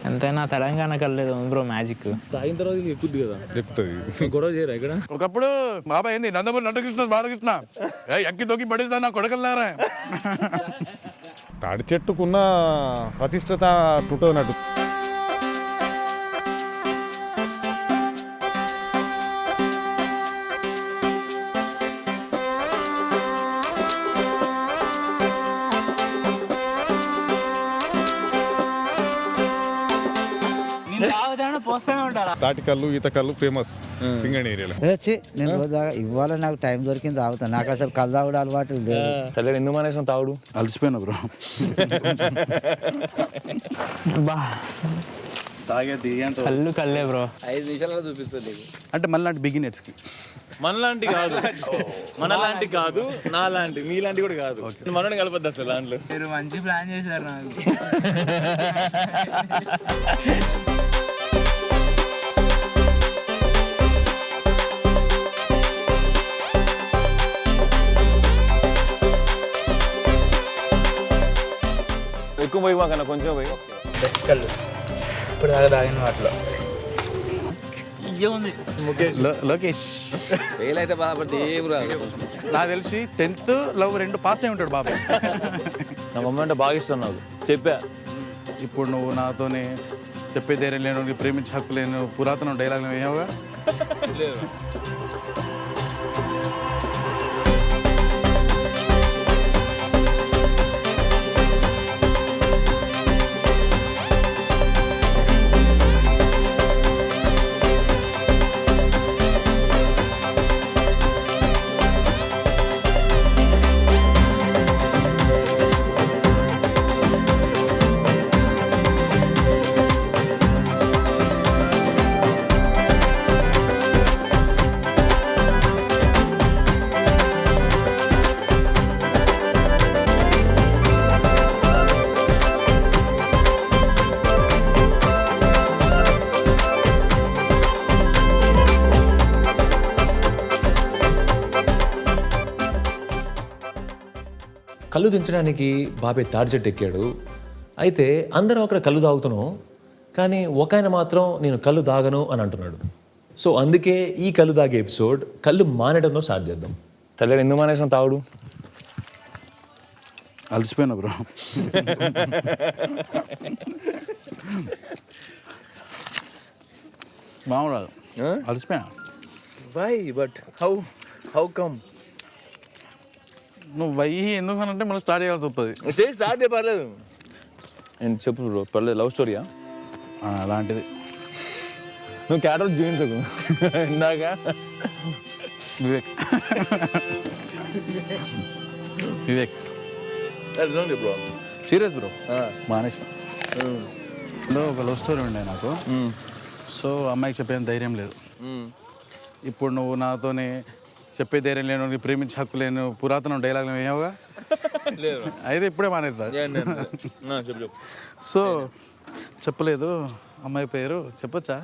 ఎంతైనా Telangana కలేదు bro magic. తాగిన తర్వాత ఎక్కుద్ది కదా, ఎక్కుతుంది. గొడవ చేయరా ఇక్కడ? ఒకప్పుడు బాబా ఏంది నందమూరి నటకృష్ణ బాలకృష్ణ ఎక్కి తొక్కి పడేస్తా నా కొడకల్లారా. తాడి చెట్టుకున్న ప్రతిష్టత పుట్టనట్టు. తాటి కళ్ళు ఈత కళ్ళు ఫేమస్ సింగణి ఏరియాలో. నేను రోజు ఇవాళ నాకు టైం దొరికింది తాగుతాను. నాకు అసలు కళ్ళు తాగుడు అలవాటు లేదు. సరే ఎందుకు మానేసాం తాగుడు? అలసిపోయినా బ్రో. బా తాగేది కళ్ళు కళ్ళే బ్రో. 5 నిమిషాలు చూపిస్తుంది అంటే మళ్ళీ బిగినర్స్కి మనలాంటి కాదు, మనలాంటి కాదు, నాలాంటి మీలాంటి కూడా కాదు. మనని కలపద్దు అసలు దాంట్లో. మీరు మంచి ప్లాన్ చేశారు నాకు. ఎక్కువ పోయి మాకన్నా కొంచెం పోయి. బెస్ట్ కళ్ళు ఇప్పుడు దాకా తాగిన వాటిలో. లోకేష్ ఫెయిల్ అయితే బాధపడితే ఏం రాదు. నాకు తెలిసి 10th లవ్ 2 పాస్ అయి ఉంటాడు బాబాయ్. నా మమ్మీ అంటే బాగా ఇష్టం నాకు. చెప్పా ఇప్పుడు నువ్వు నాతోనే చెప్పే ధైర్యం లేను, ప్రేమించే హక్కు లేను, పురాతన డైలాగ్ ఏమవుగా. కళ్ళు దించడానికి బాబాయ్ తాడి చెట్టు ఎక్కాడు. అయితే అందరం అక్కడ కళ్ళు తాగుతున్నాం, కానీ ఒక ఆయన మాత్రం నేను కళ్ళు తాగను అని అంటున్నాడు. సో అందుకే ఈ కళ్ళు తాగే ఎపిసోడ్ కళ్ళు మానేయడంతో స్టార్ట్ చేద్దాం. సరే ఎందుకు మానేసాం తాగుడు? అలసిపోయినా బ్రో. మామూలు అలసిపోయా. Why but how come? నువ్వు వయ్యి ఎందుకు అంటే మనం స్టార్ట్ చేయాల్సి వస్తుంది. స్టార్ట్ పర్లేదు. నేను చెప్పు బ్రో, పర్లేదు. లవ్ స్టోరీయా? అలాంటిది. నువ్వు క్యారెక్టర్ చూపించకు. ఇందాక Vivek Vivek bro serious bro. మానేసిన ఒక లవ్ స్టోరీ ఉండే నాకు. సో అమ్మాయికి చెప్పేంత ధైర్యం లేదు. ఇప్పుడు నువ్వు నాతోనే చెప్పే ధైర్యం లేను, ప్రేమించే హక్కు లేను, పురాతన డైలాగ్ ఏమవుగా. అయితే ఇప్పుడే మానేస్తా. సో చెప్పలేదు. అమ్మాయి పేరు చెప్పొచ్చా?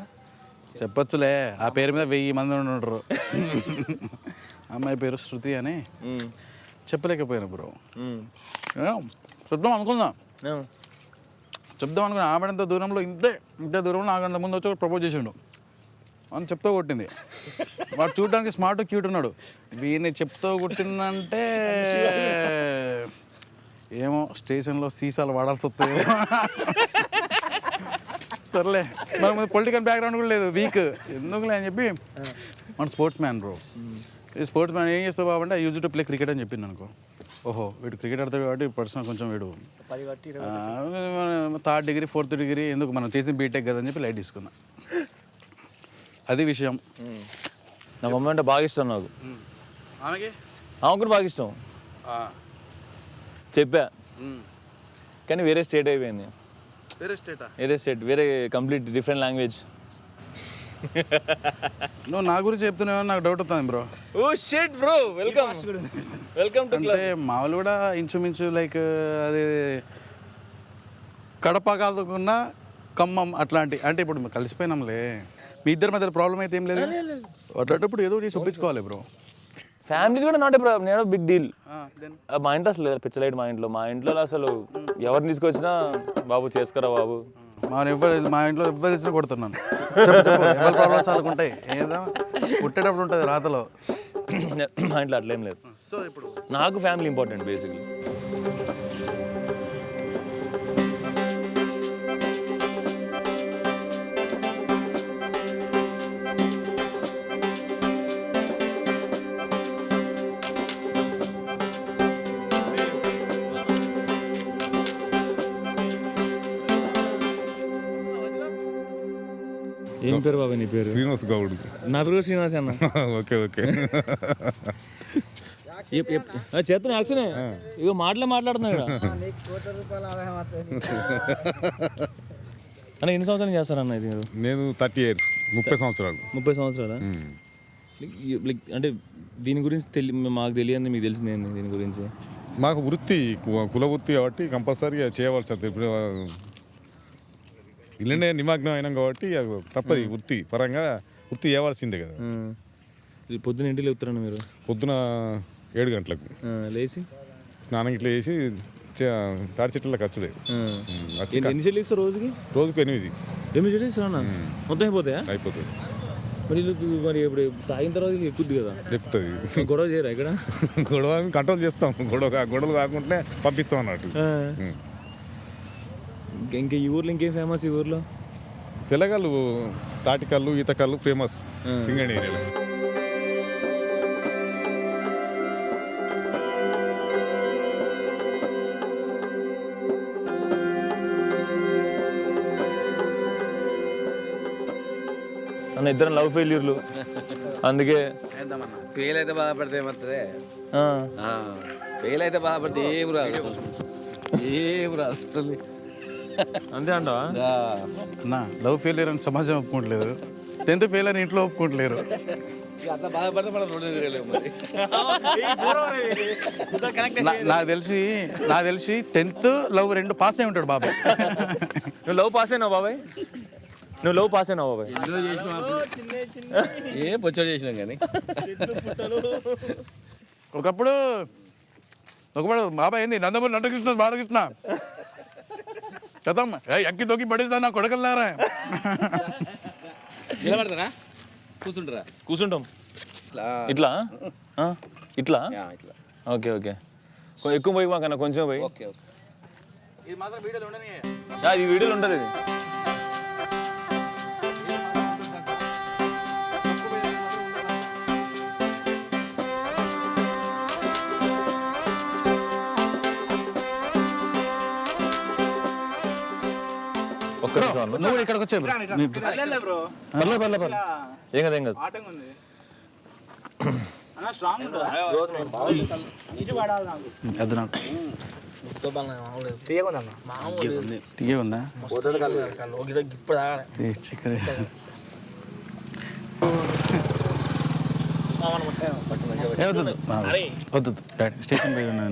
చెప్పొచ్చులే, ఆ పేరు మీద 1000 మంది ఉంటారు. అమ్మాయి పేరు శృతి అని. చెప్పలేకపోయాను బ్రో. చెప్దాం అనుకున్నా. ఆమెడంత దూరంలో ఇంతే దూరంలో నాకంత ముందు వచ్చి ప్రపోజ్ చేసిండు అని చెప్తూ కొట్టింది. వాడు చూడడానికి స్మార్ట్ క్యూట్ ఉన్నాడు. వీడిని చెప్తూ కొట్టిందంటే ఏమో స్టేషన్లో సీసాలు వాడాల్సి వస్తాయి. సర్లే, మన పొలిటికల్ బ్యాక్గ్రౌండ్ కూడా లేదు, వీక్ ఎందుకులే అని చెప్పి. మన స్పోర్ట్స్ మ్యాన్ బ్రో. ఈ స్పోర్ట్స్ మ్యాన్ ఏం చేస్తావు బాబంటే యూజ్ టు ప్లే క్రికెట్ అని చెప్పింది అనుకో. ఓహో వీడు క్రికెట్ ఆడతాడు కాబట్టి పర్సనల్ కొంచెం వీడు 3rd డిగ్రీ 4th డిగ్రీ ఎందుకు మనం చేసిన బీటెక్ కదా అని చెప్పి లైట్ తీసుకున్నా. అది విషయం. నా మమ్మీ అంటే బాగా ఇష్టం నాకు. ఆమెకు కూడా బాగా ఇష్టం. చెప్పా కానీ వేరే స్టేట్ అయిపోయింది. వేరే స్టేట్, వేరే కంప్లీట్ డిఫరెంట్ లాంగ్వేజ్. నువ్వు నా గురించి చెప్తున్నావు, నాకు డౌట్ వస్తుంది bro. Oh shit bro, welcome to అంటే మామూలు కూడా ఇంచుమించు లైక్ అది కడప కాదుకున్నా ఖమ్మం అట్లాంటి. అంటే ఇప్పుడు కలిసిపోయినాంలే, మీ ఇద్దరి మధ్య ప్రాబ్లం అయితే ఏం లేదు. అట్లాంటప్పుడు ఏదో ఒకటి చూపించుకోవాలి బ్రో. ఫ్యామిలీస్ కూడా నాట్ ఏ బిగ్ డీల్. మా ఇంట్లో అసలు పిచ్చలైట్. మా ఇంట్లో అసలు ఎవరిని తీసుకొచ్చినా బాబు చేసుకురా బాబు, మా ఇంట్లో ఎవ్వరు తెచ్చినా కొడుతున్నాను. చెప్పు ఎవరి ప్రాబ్లమ్స్ వాళ్ళకు ఉంటాయి. ఏదో పుట్టేటప్పుడు ఉంటుంది రాతలో. మా ఇంట్లో అట్లేం లేదు. సో ఇప్పుడు నాకు ఫ్యామిలీ ఇంపార్టెంట్ బేసిక్లీ. ఏం పేరు బాబాయ్ నీ పేరు? శ్రీనివాస్ గౌడ్. నా పేరు శ్రీనివాస్ అన్న. Okay okay. చేస్తున్నా యాక్షన్ ఇగో మాట్లాడుతున్నాడు అన్న. ఎన్ని సంవత్సరాలు చేస్తారన్న ఇది మీరు? నేను 30 years, 30 సంవత్సరాలు. 30 సంవత్సరాలా? లైక్ అంటే దీని గురించి మాకు తెలియదు, మీకు తెలిసింది ఏంది దీని గురించి? మాకు వృత్తి కుల వృత్తి కాబట్టి కంపల్సరీగా చేయవలసింది. ఇప్పుడు ఇల్లనే నిమగ్నం అయినాం కాబట్టి తప్పది. వృత్తి పరంగా వృత్తి చేయవలసిందే కదా. పొద్దున ఇంటికి లేపుతారన్న మీరు? పొద్దున 7 గంటలకు లేచి స్నానం ఇట్లా చేసి తాడి చెట్ల ఖర్చుడే. ఎన్ని చెట్లు ఇస్తారు రోజుకి? రోజుకు 8 చెట్లు ఇస్తారన్న? మొత్తం అయిపోతాయా? అయిపోతుంది. మరి మరి ఇప్పుడు తాగిన తర్వాత ఎక్కుద్ది కదా, ఎక్కుతుంది. గొడవ చేయరా ఇక్కడ? గొడవ కంట్రోల్ చేస్తాం. గొడవలు కాకుంటే పంపిస్తాం అన్నట్టు. ఇంకా ఈ ఊర్లో ఇంకేం ఫేమస్? ఈ ఊర్లో తెల్లగల్లు, తాటికల్లు, ఈతకల్లు ఫేమస్ సింగణి ఏరియాలో. అన్న ఇద్దరం లవ్ ఫెయిల్యూర్లు, అందుకే ఫెయిల్ అయితే బాధపడితే ఏమవుతుంది? ఫెయిల్ అయితే బాధపడితే ఏం రాదు, ఏం రాదు. అంతే అంటావా? అన్న లవ్ ఫెయిలియర్ అని సమాజం ఒప్పుకోవట్లేదు, 10th ఫెయిల్ అని ఇంట్లో ఒప్పుకోవట్లేరు. అట్లా బాధపడితే మనం రోడ్డు తిరగలేము. మరి నాకు తెలిసి 10th లవ్ 2 పాస్ అయి ఉంటాడు బాబాయ్. నువ్వు లవ్ పాస్ అయినావు బాబాయ్? నువ్వు లవ్ పాస్ అయినావు బాబాయ్? ఇందులో చేసిన ఏ పొచ్చోడు చేసినాం కానీ ఒకప్పుడు బాబాయ్ ఏంది నందమూరి నటకృష్ణ బాలకృష్ణ కథం అక్కి తొక్కి పడేస్తా నా కొడకల్లారా. నిలబడతారా? కూర్చుంటారా? కూర్చుంటాం. ఇట్లా ఇట్లా ఇట్లా. Okay okay. ఎక్కువ పోయి మాకన్నా కొంచెం పోయి. Okay okay. ఇది మాత్రం వీడియోలో ఉండని. ఇది వీడియోలో ఉంటుంది. ఇది నువ్వు ఇక్కడికి వచ్చే ఏం కదా ఏం కాదు. అది నాకు తీయ ఉందా? చికెన్ వద్దు డాడీ, స్టేషన్ పోయి ఉన్నాను.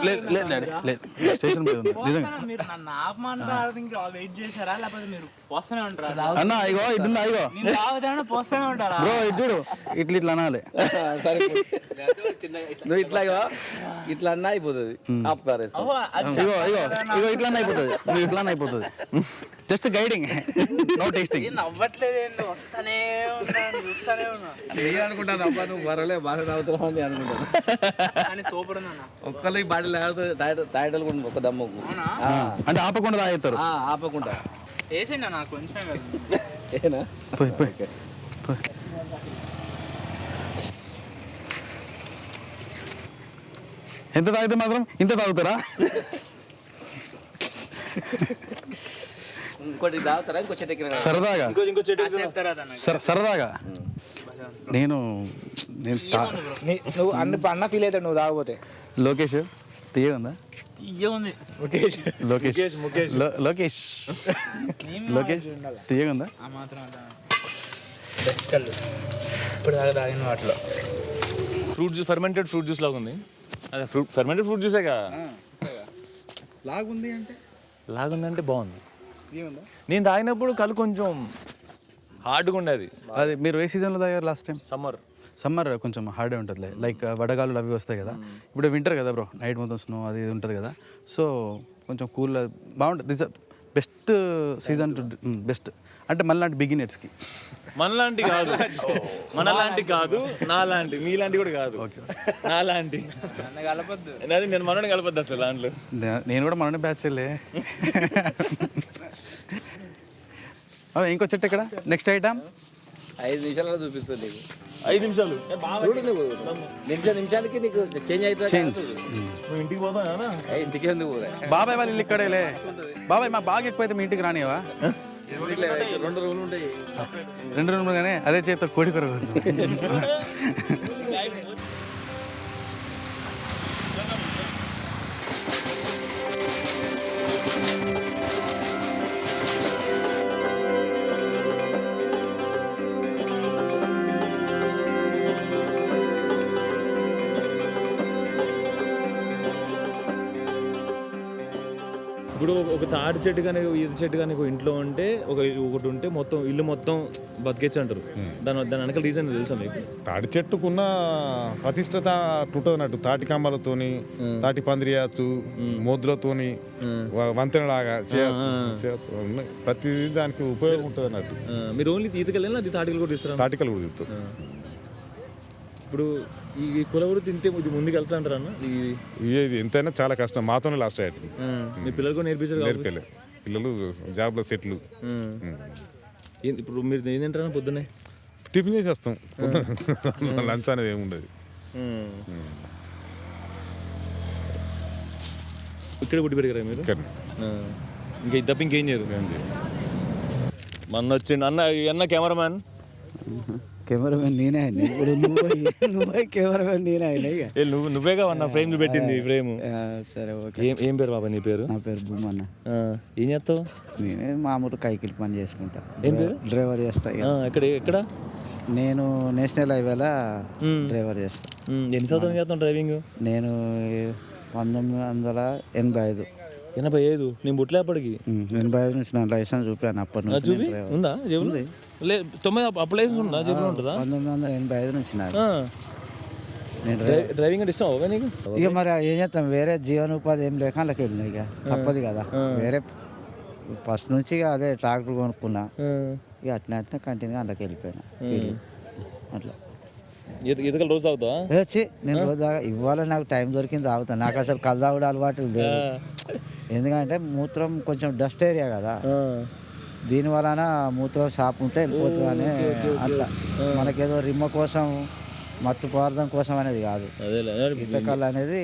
లేదు డాడీ, లేదు స్టేషన్ పోయి ఉంది నిజంగా. అన్న ఇగో ఇట్లా ఇగో బ్రో ఇటు చూడు, ఇట్లా అనాలి. నువ్వు ఇట్లా ఇట్లా అన్నా అయిపోతుంది. ఇగో ఇగో ఇగో ఇట్లా అయిపోతుంది, నువ్వు ఇట్లా అయిపోతుంది. Just guiding, no tasting. అనుకుంటాను అబ్బా నువ్వు పర్వాలే బాగా తాగుతున్నావు అని అనుకుంటాను. ఒక్కరికి బాటిల్ తాగటలు కూడా ఒక దమ్మకు అంటే ఆపకుండా తాగుతారు. ఆపకుండా ఏనా పోయి పోయి. ఎంత తాగితే మాత్రం ఇంత తాగుతారా? ఇంకోటి తాగుతారా? ఇంకో చెట్టు ఎక్కిన సరదాగా సరదాగా నేను నువ్వు అన్న ఫీల్ అవుతాడు నువ్వు తాగపోతే. లోకేష్ తీయగుందా? లోకేష్ తీయగుందా? బెస్ట్ కళ్ళు ఇప్పుడు తాగిన వాటిలో. Fruit juice, fermented fruit juice లాగా ఉంది. అదే ఫర్మెంటెడ్ ఫ్రూట్ జ్యూసే కదా. లాగుందంటే బాగుంది. నేను తాగినప్పుడు కళ్ళు కొంచెం హార్డ్గా ఉండేది. అది మీరు ఏ సీజన్లో తాగారు లాస్ట్ టైం? సమ్మర్ కొంచెం హార్డే ఉంటుంది, లైక్ వడగాలు అవి వస్తాయి కదా. ఇప్పుడు వింటర్ కదా బ్రో, నైట్ మొత్తం స్నో అది ఇది ఉంటుంది కదా. సో కొంచెం కూల్ బాగుంటుంది. This best season to best అంటే మళ్ళీ బిగినర్స్కి. మనలాంటి కాదు, మనలాంటి కాదు, నాలాంటి మీలాంటి కూడా కాదు, నాలాంటి. అది నేను మనని కలపద్దు అసలు దాంట్లో. నేను కూడా మననే బ్యాచ్ వెళ్ళే. ఇంకో చెట్టు ఇక్కడ నెక్స్ట్ ఐటమ్ 5 నిమిషాలలో చూపిస్తుంది నీకు. 5 నిమిషాలు చూడు నువ్వు నిమిషాలకి నీకు చేంజ్ అవుతుంది. నువ్వు ఇంటికి పోతానా? ఇంటికి ఎందుకు పోదా? బాబాయ్ వాళ్ళు ఇల్లు ఇక్కడేలే. బాబాయ్ మా బాగా ఎక్కువైతే మీ ఇంటికి రానివా? 2 రూములు ఉంటాయి. 2 రూములు కానీ అదే చేత కోడి కొరవచ్చు. ఇప్పుడు ఒక తాడి చెట్టు కానీ ఈత చెట్టు కానీ ఒక ఇంట్లో ఉంటే ఒకటి ఉంటే మొత్తం ఇల్లు మొత్తం బతికేచ్చు అంటారు. దాని వెనకాల రీజన్ తెలుసా మీకు? తాటి చెట్టుకున్న ప్రతిష్టత అట్లుంటుంది అన్నట్టు. తాటి కంబాలతోని, తాటి పందిరియచ్చు, మోద్దులతోని వంతెనలాగా చేయచ్చు ఉన్నాయి. ప్రతి దానికి ఉపయోగం ఉంటుంది అన్నట్టు. మీరు ఓన్లీ ఈతకెళ్ళినా అది తాటికలు కూడా ఇస్తారు? తాటికలు కూడా చెప్తారు. ఇప్పుడు ఈ కులవృత్తి తింటే ఇది ముందుకు వెళ్తా అంటారా అన్న? ఇది ఎంతైనా చాలా కష్టం. మాతోనే లాస్ట్ అయ్యారు. మీ పిల్లలు కూడా నేర్పించారు? నేర్పలే పిల్లలు జాబ్లో సెట్లు. ఇప్పుడు మీరు ఏం తింటారా పొద్దున్నే? టిఫిన్ చేసేస్తాం పొద్దున. లంచ్ అనేది ఏముండదు. ఇక్కడ పుట్టి పెరిగారా మీరు? ఇంకా ఇది తప్ప ఇంకేం చేయరు? మొన్న వచ్చిండు అన్న కెమెరామ్యాన్. కెమెరామెన్ నేనే అయినా. ఇప్పుడు నువ్వు కెమెరామెన్ నేనే అయినా. నువ్వేగా అన్న ఫ్రేమ్ పెట్టింది ఫ్రేమ్. సరే ఓకే. ఏం పేరు బాబా నీ పేరు? నా పేరు భూమన్న. ఏం చేస్తావు? నేనే మామూలు కైకిలి పని చేసుకుంటా. ఏం పేరు? డ్రైవర్ చేస్తా. ఎక్కడ? నేను నేషనల్ హైవేలా డ్రైవర్ చేస్తా. ఎన్ని సంవత్సరాలు చేస్తాను డ్రైవింగ్? నేను 1985. 85? నేను పుట్టలే అప్పటికి. 85 నుంచి నా లైసెన్స్ చూపాను. అప్పటి నుంచి చూపి ఉందా? ఉంది. 90 అప్పుడు లైసెన్స్ ఉందా? జేబులో ఉంటుందా? 1985 నుంచి నాకు. నేను డ్రైవింగ్ అంటే ఇష్టం నీకు? ఇక మరి ఏం చేస్తాం, వేరే జీవనోపాధి ఏం లేక అందులోకి వెళ్ళినా. ఇక తప్పదు కదా. వేరే ఫస్ట్ నుంచి ఇక అదే ట్రాక్టర్ కొనుక్కున్నా. ఇక అట్లా కంటిన్యూగా అందులోకి వెళ్ళిపోయినా. అట్లా ఈతకలు రోజు తాగుతావా? వచ్చి నేను రోజు తాగా. ఇవాళ నాకు టైం దొరికింది తాగుతాను. నాకు అసలు కళ్ళు తాగుడు అలవాటు లేదు. ఎందుకంటే మూత్రం కొంచెం డస్ట్ ఏరియా కదా. దీని వలన మూత్రం షాప్ ఉంటే వెళ్ళిపోతుంది అని అట్లా. మనకేదో రిమ్మ కోసం, మత్తు పదార్థం కోసం అనేది కాదు. ఈతకళ్ళు అనేది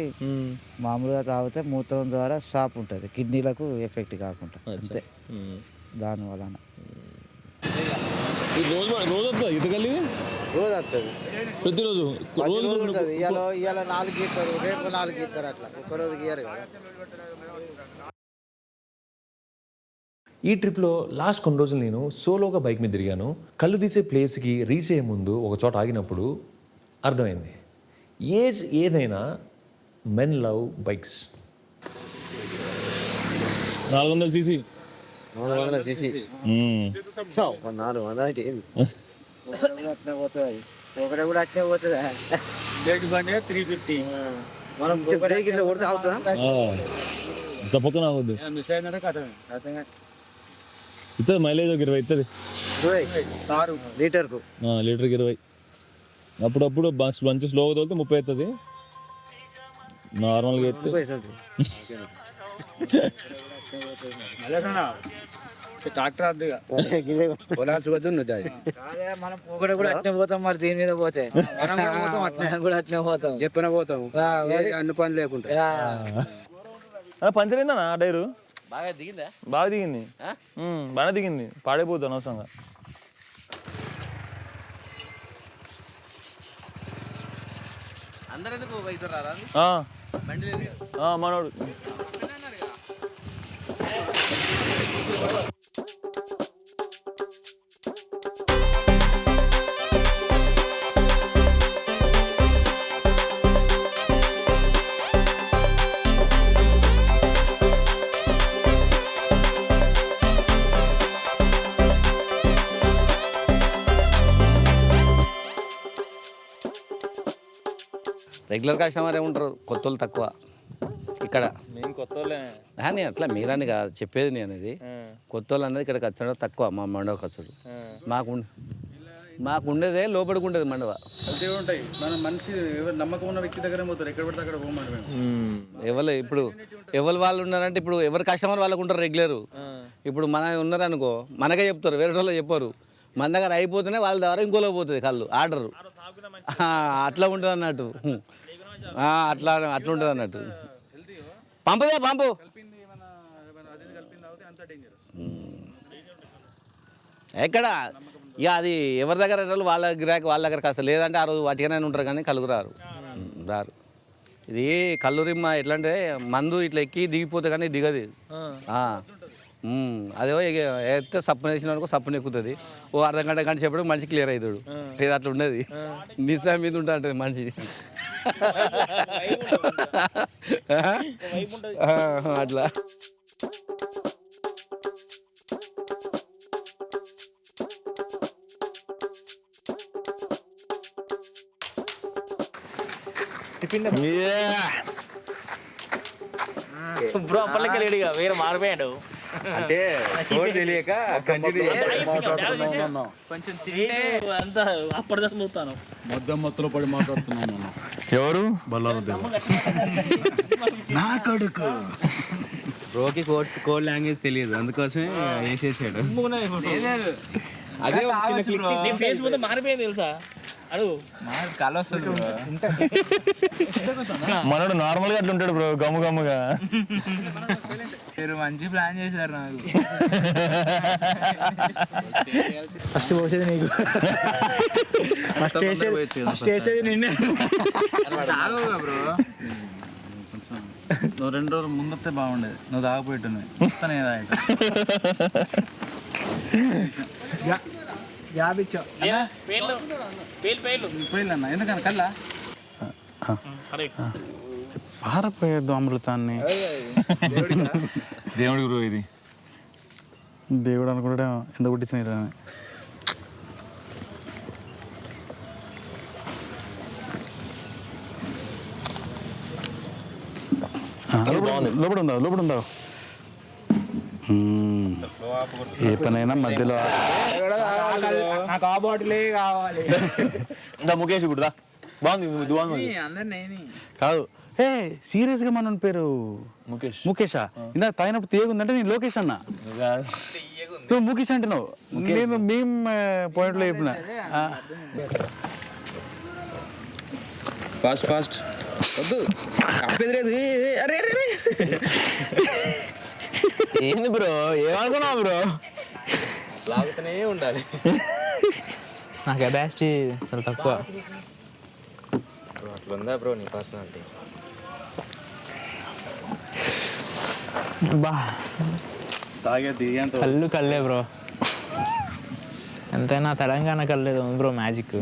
మామూలుగా తాగితే మూత్రం ద్వారా షాప్ ఉంటుంది, కిడ్నీలకు ఎఫెక్ట్ కాకుండా. అంతే. దాని వలన రోజు వస్తుందా ఈతకల్లి? రోజు వస్తుంది. ప్రతిరోజు ఉంటుంది. ఇవాళ 4 గీస్తారు, రేపు 4 గీస్తారు. అట్లా ఒక్కరోజు గీయరు కదా. ఈ ట్రిప్లో లాస్ట్ కొన్ని రోజులు నేను సోలోగా బైక్ మీద తిరిగాను. కళ్ళు తీసే ప్లేస్కి రీచ్ అయ్యే ముందు ఒక చోట ఆగినప్పుడు అర్థమైంది, ఏజ్ ఏదైనా men love bikes. 400 cc. 400 cc. 400 అంటే ఏంది? అట్నే పోతుంది. ఒకటే కూడా అట్నే పోతుంది. 350. మనం బ్రేక్ ఇట్లా కొడితే అవుతుందా? సపోకన అవద్దు. మిస్ అయిందంటే కథమే. ఇస్తుంది మైలేజ్ ఒక 20 ఇస్తుంది. లీటర్కు లీటర్కి 20. అప్పుడప్పుడు మంచి స్లోగా తోలితే 30 అవుతుంది. నార్మల్గా అయితే ట్రాక్టర్ మనం ఒకటి కూడా అట్నే పోతాం. మరి దీని మీద పోతే మనం కూడా అట్నే పోతాం. చెప్పిన పోతాం అన్ని పని లేకుండా. పంచర్ అయిందా టైరు? బాగా దిగిందా? బాగా దిగింది. బాగా దిగింది. పాడైపోతాను అవసరంగా. అందరూ ఎందుకు అవుతారా? మనోడు రెగ్యులర్ కస్టమరే ఉంటారు, కొత్త వాళ్ళు తక్కువ ఇక్కడ. మేము కొత్త వాళ్ళే. నేను అట్లా మీరని కాదు చెప్పేది, నేను అనేది కొత్త వాళ్ళు అనేది ఇక్కడికి వచ్చడం తక్కువ. మా మండవ ఖర్చులు మాకు ఉండేదే లోపలికి ఉండేది మండవ. అంతే ఉంటాయి. మన మనిషి ఎవరు నమ్మకం ఉన్న వ్యక్తి దగ్గర పోతారు, ఎక్కడ పడితే అక్కడ పోమండి మేము. ఇప్పుడు ఎవరు వాళ్ళు ఉన్నారంటే ఇప్పుడు ఎవరు కస్టమర్ వాళ్ళకు ఉంటారు రెగ్యులర్. ఇప్పుడు మన ఉన్నారనుకో మనకే చెప్తారు, వేరే వాళ్ళు చెప్పారు. మన దగ్గర అయిపోతేనే వాళ్ళ ద్వారా ఇంకోలో పోతుంది కళ్ళు ఆర్డరు. అట్లా ఉంటుంది అన్నట్టు, అట్లా ఉంటుంది అన్నట్టు. పంపదే పంపు. ఎక్కడ ఇక అది ఎవరి దగ్గర వాళ్ళ గిరాకీ వాళ్ళ దగ్గర కాస్త, లేదంటే ఆ రోజు వాటికనే ఉంటారు కానీ కలుగు రారు. ఇది కళ్ళు రిమ్మ ఎట్లా అంటే మందు ఇట్లా ఎక్కి దిగిపోతే కానీ దిగదు. అదే ఎత్తే సప్పున వేసిన వరకు సప్పున ఎక్కుతుంది. ఓ అర్ధ గంట చెప్పడం మనిషి క్లియర్ అవుతాడు. ఇది అట్లా ఉండదు, నిస్సాం మీద ఉంటా ఉంటుంది మనిషి. అట్లా బ్రో అప్పటికే లేడుగా వేరే మారిపోయాడు అంటే తెలియక కొంచెం అంతా అప్పటిదాకా చూస్తాను. మధ్యలో పడి మాట్లాడుతున్నాను. ఎవరు బల్లారు నా కొడుకు బ్రోకి కోడ్ లాంగ్వేజ్ తెలియదు, అందుకోసమే వేసేసాడు. అదే ఫేస్ మొత్తం మారిపోయింది తెలుసా? అడుగు కళ వస్తుంది. మనోడు నార్మల్ గా అట్లా ఉంటాడు బ్రో, గమ్ము గమ్ముగా. మీరు మంచి ప్లాన్ చేశారు. నాకు ఫస్ట్ పోసేది నీకు, ఫస్ట్ వేసేది నిన్నే బ్రో. నువ్వు 2 రోజులు ముందొస్తే బాగుండేది, నువ్వు తాగపోయిట్టున్నాయి పోయిల్లన్న. ఎందుకని కల్లా పారపోయేద్దు అమృతాన్ని. దేవుడి గురువు ఇది. దేవుడు అనుకుంటే ఎంత పుట్టించిన లోపల ఉందా ఏ పనైనా మధ్యలో. నాకు ఆ బాటిలే కావాలి. ఇంకా ముఖేష్ కూడా బాగుంది. కాదు ఏ సీరియస్గా మన పేరు ముఖేషా? ఇందాక తాగినప్పుడు తీయగుందంటే నేను లోకేష్ అన్నా, నువ్వు ముఖేష్ అంటున్నావు. నేను మేము పాయింట్లో చెప్పిన. ఫాస్ట్ ఫాస్ట్ వద్దు అప్పేదిలేదు. అరే ఏంది బ్రో, ఏమనుకున్నావు బ్రో? లాగుతూనే ఉండాలి. నా కెపాసిటీ చాలా తక్కువ. అట్లుందా బ్రో నీ పర్సనాలిటీ? బా తాగేది కళ్ళు కళ్ళే బ్రో, ఎంతైనా తెలంగాణ కళ్ళేది bro magic.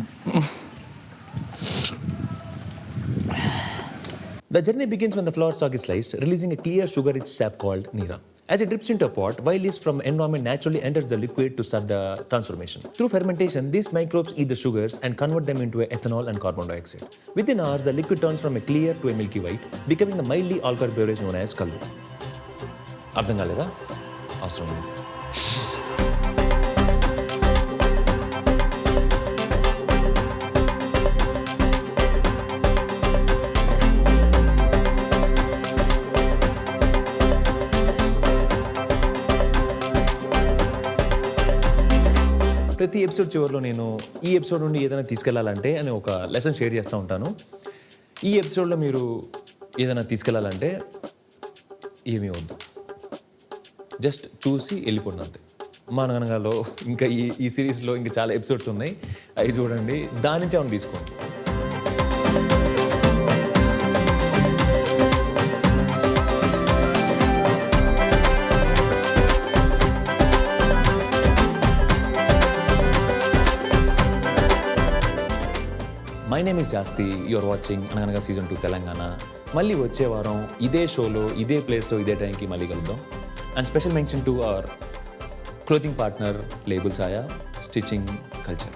The journey begins when the flower stalk is sliced, releasing a clear sugar-rich sap called Neera. As it drips into a pot, wild yeast from environment naturally enters the liquid to start the transformation. Through fermentation, these microbes eat the sugars and convert them into ethanol and carbon dioxide. Within hours, the liquid turns from a clear to a milky white, becoming the mildly alcoholic beverage known as kallu. అర్థం కాలేదా? అవసరం లేదు. ప్రతి episode చివరిలో నేను ఈ episode నుండి ఏదైనా తీసుకెళ్లాలంటే అని ఒక లెసన్ షేర్ చేస్తూ ఉంటాను. ఈ ఎపిసోడ్లో మీరు ఏదైనా తీసుకెళ్లాలంటే ఏమీ వద్దు, జస్ట్ చూసి వెళ్ళిపోండి అంతే. మానగనగాలో ఇంకా ఈ సిరీస్లో ఇంకా చాలా ఎపిసోడ్స్ ఉన్నాయి, అవి చూడండి, దాని నుంచి ఏమైనా తీసుకోండి. My name is Jasti, you're watching Anaganaga season 2 Telangana. మళ్ళీ వచ్చే వారం ఇదే షోలో ఇదే ప్లేస్లో ఇదే టైంకి మళ్ళీ కలుద్దాం. And special mention to our clothing partner label Saaya stitching culture.